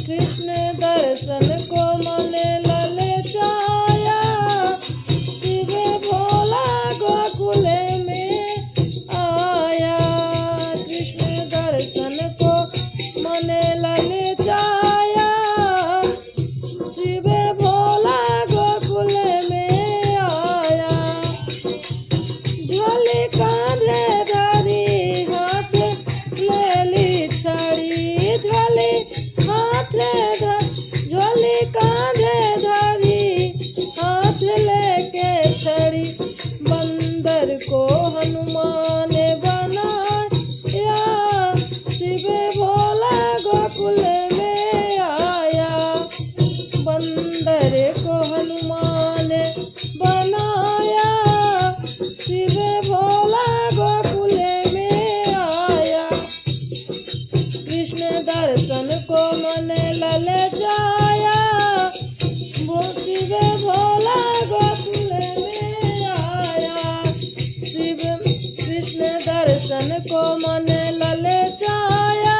कृष्ण दर्शन को मन ललचाया, शिव भोला गोकुल में आया। कृष्ण दर्शन को मन ललचाया, शिव भोला गोकुल में आया। झोली कांधे धरी हाथ ले ली छड़ी, झोली कांधे धरी हाथ लेके छड़ी। बंदर को हनुमान बनाया, शिव भोला गोकुल में आया। बंदर को हनुमान बनाया, शिव भोला गोकुल में आया। कृष्ण दर्शन को मन ललचाया, वो शिव भोला गोकुल में आया। कृष्ण दर्शन को मन ललचाया,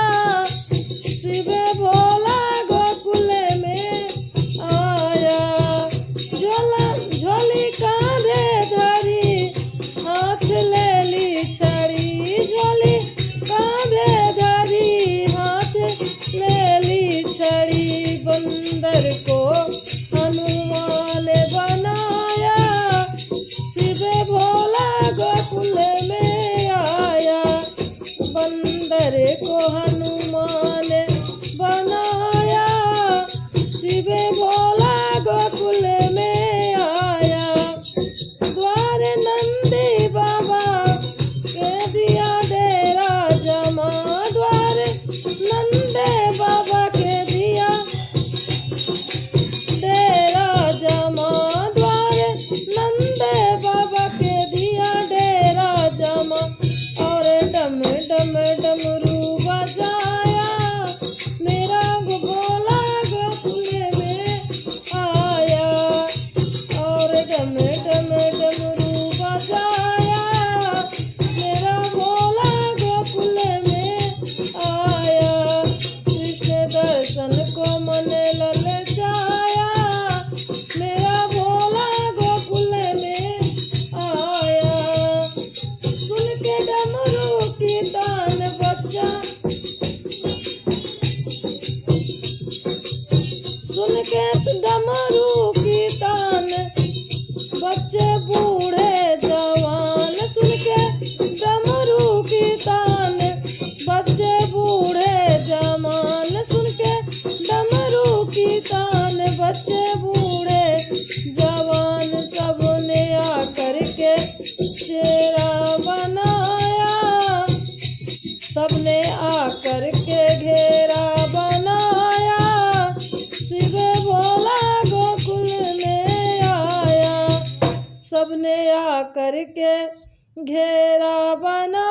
शिव भोला गोकुल में आया। झोली कांधे धरी हाथ ले ली छड़ी, झोली कांधे धरी हाथ ले ली छड़ी। बंदर को हनुमान बनाया, शिव भोला गोकुल में आया। बंदर को हनुमान बनाया, शिव भोला गोकुल में आया। द्वार नंदी बाबा के दिया डेरा जमा, द्वार नंदे बाबा के दिया डेरा जमा, द्वार नंदे बाबा के दिया डेरा जमा। और डम डम डमरू बजाया, मेरा भोला गोकुल में आया। और डम डम डमरू बजाया, मेरा भोला गोकुल में आया। कृष्ण दर्शन को मन ललचाया, मेरा भोला गोकुल में आया। सुन के डमरू की तान बच्चा, सुन के डमरू की तान बच्चे बूढ़े जवान। सुन के डमरू की तान बच्चे बूढ़े जवान, सुन के डमरू की तान बच्चे बूढ़े जवान। सबने आकर के चेहरा बनाया, सबने आकर के घेरा बनाया, शिव भोला गोकुल में आया। सबने आकर के घेरा बना